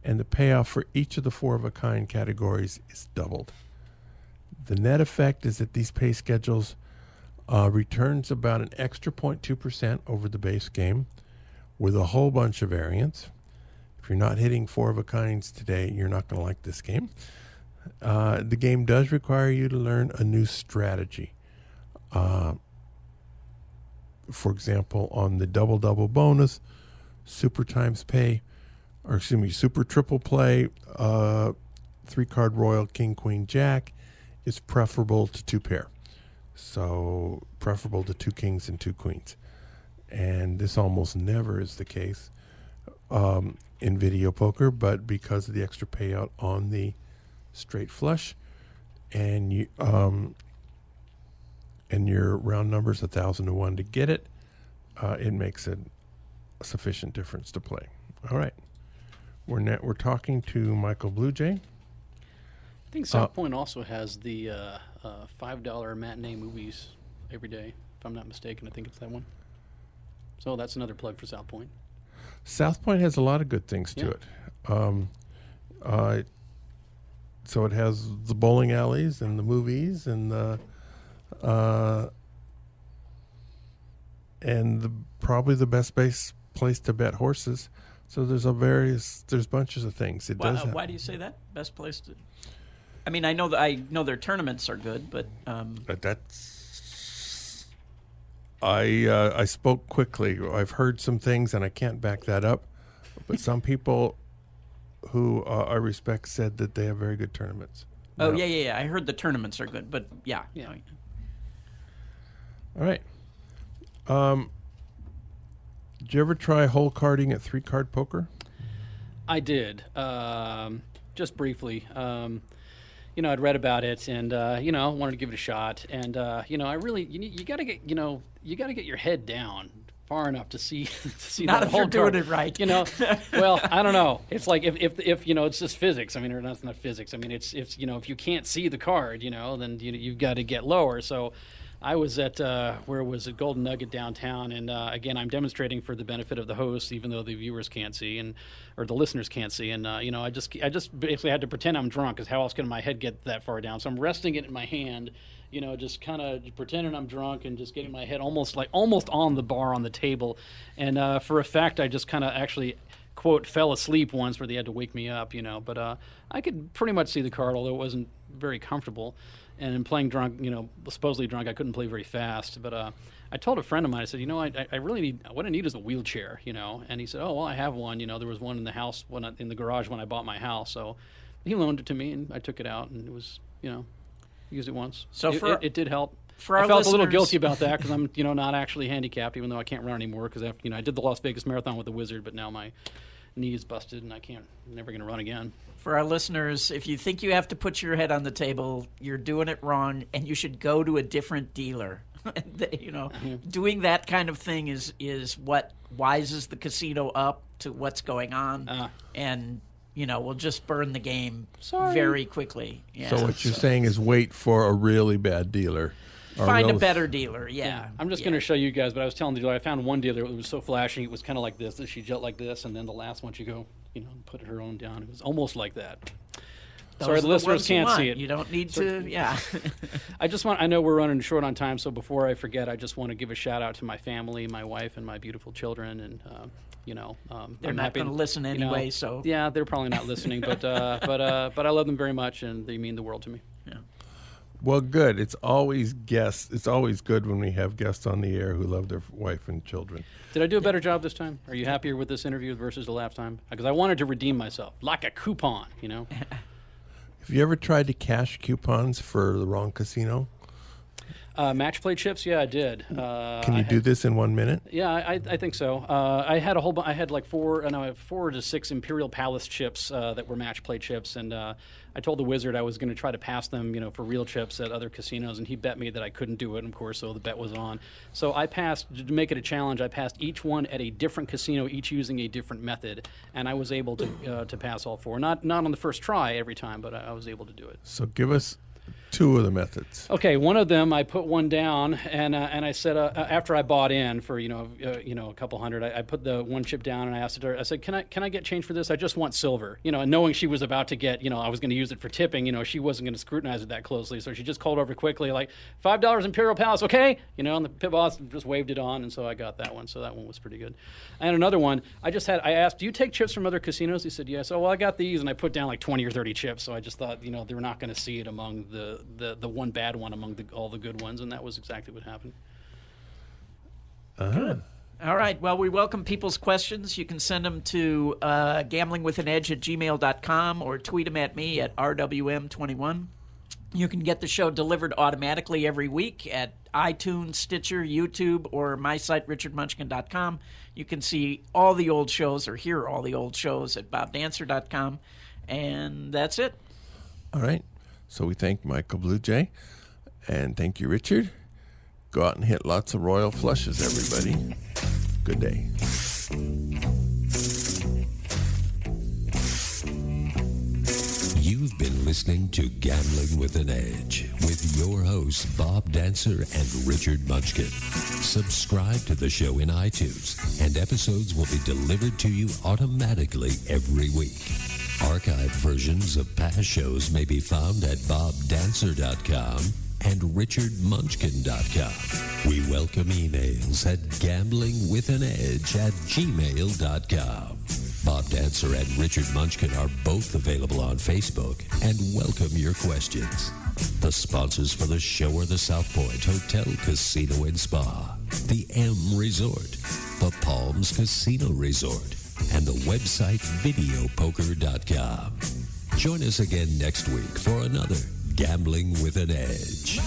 and the payoff for each of the 4 of a kind categories is doubled. The net effect is that these pay schedules returns about an extra 0.2% over the base game, with a whole bunch of variants. If you're not hitting 4 of a kinds today, you're not going to like this game. The game does require you to learn a new strategy. For example, on the double bonus, super times pay, super triple play, 3-card royal, king, queen, jack is preferable to 2 pair. So preferable to 2 kings and 2 queens. And this almost never is the case in video poker, but because of the extra payout on the straight flush, and and your round number's 1,000 to 1 to get it, it makes a sufficient difference to play. All right. We're talking to Michael Bluejay. I think South Point also has the $5 matinee movies every day, if I'm not mistaken. I think it's that one. So that's another plug for South Point. South Point has a lot of good things to it. So it has the bowling alleys and the movies and probably the best place to bet horses. So there's bunches of things. Why do you say that? Best place to? I mean, I know their tournaments are good, but that's. I spoke quickly. I've heard some things, and I can't back that up. But some people who I respect said that they have very good tournaments. Oh, yeah. I heard the tournaments are good, but yeah. All right. Did you ever try hole carding at 3-card poker? I did, just briefly. I'd read about it, and wanted to give it a shot. And I really, you got to get, you got to get your head down far enough to see not that if you're whole doing card. It right. Well, I don't know. It's like if it's just physics. I mean, or that's not physics. I mean, it's if you can't see the card, then you've got to get lower. So I was at where was it, Golden Nugget downtown, and again, I'm demonstrating for the benefit of the hosts, even though the viewers can't see or the listeners can't see. And I just basically had to pretend I'm drunk, because how else can my head get that far down? So I'm resting it in my hand, just kind of pretending I'm drunk and just getting my head almost on the bar on the table. And for a fact, I just kind of actually, quote, fell asleep once where they had to wake me up, But I could pretty much see the card, although it wasn't very comfortable. And in playing drunk, supposedly drunk, I couldn't play very fast. But I told a friend of mine, I said, I really need, what I need is a wheelchair, And he said, oh, well, I have one. There was one in the house, in the garage when I bought my house. So he loaned it to me, and I took it out, and it was, used it once. So it did help. I felt a little guilty about that, because I'm, not actually handicapped, even though I can't run anymore, because I did the Las Vegas Marathon with the Wizard, but now my knee is busted, and I'm never going to run again. For our listeners, if you think you have to put your head on the table, you're doing it wrong, and you should go to a different dealer. Doing that kind of thing is what wises the casino up to what's going on, and will just burn the game very quickly. Yeah. So what you're saying is wait for a really bad dealer. Find a better dealer, yeah. I'm just going to show you guys, but I was telling the dealer, I found one dealer, it was so flashing, it was kind of like this, that she jet like this, and then the last one she go, put her own down. It was almost like that. Sorry, the listeners can't see it. You don't need to, yeah. I know we're running short on time, so before I forget, I just want to give a shout out to my family, my wife, and my beautiful children, and they're not going to listen anyway, so yeah, they're probably not listening, but I love them very much, and they mean the world to me. Yeah. Well, good. It's always guests. It's always good when we have guests on the air who love their wife and children. Did I do a better job this time? Are you happier with this interview versus the last time? Because I wanted to redeem myself, like a coupon, Have you ever tried to cash coupons for the wrong casino? Match play chips, yeah, I did. Can you do this in 1 minute? Yeah, I think so. I had I had like 4 to 6 Imperial Palace chips that were match play chips, and I told the Wizard I was going to try to pass them, for real chips at other casinos, and he bet me that I couldn't do it, and of course, so the bet was on. So I passed, to make it a challenge, I passed each one at a different casino, each using a different method, and I was able to pass all 4. Not on the first try every time, but I was able to do it. So give us 2 of the methods. Okay, one of them I put one down, and I said after I bought in for a couple hundred, I put the one chip down, and I asked her. I said, "Can I get change for this? I just want silver." And knowing she was about to get, I was going to use it for tipping. She wasn't going to scrutinize it that closely, so she just called over quickly, like $5 Imperial Palace, okay? And the pit boss just waved it on, and so I got that one. So that one was pretty good. And another one, I asked, "Do you take chips from other casinos?" He said, "Yes." Oh, well, I got these, and I put down like 20 or 30 chips. So I just thought, they were not going to see it among the one bad one among all the good ones, and that was exactly what happened. Good. All right. Well, we welcome people's questions. You can send them to gamblingwithanedge@gmail.com or tweet them at me at RWM21. You can get the show delivered automatically every week at iTunes, Stitcher, YouTube, or my site, richardmunchkin.com. You can see all the old shows or hear all the old shows at bobdancer.com. And that's it. All right. So we thank Michael Bluejay, and thank you, Richard. Go out and hit lots of royal flushes, everybody. Good day. You've been listening to Gambling with an Edge with your hosts, Bob Dancer and Richard Munchkin. Subscribe to the show in iTunes, and episodes will be delivered to you automatically every week. Archived versions of past shows may be found at bobdancer.com and richardmunchkin.com. We welcome emails at gamblingwithanedge@gmail.com. Bob Dancer and Richard Munchkin are both available on Facebook and welcome your questions. The sponsors for the show are the South Point Hotel, Casino and Spa, the M Resort, the Palms Casino Resort, and the website videopoker.com. Join us again next week for another Gambling with an Edge.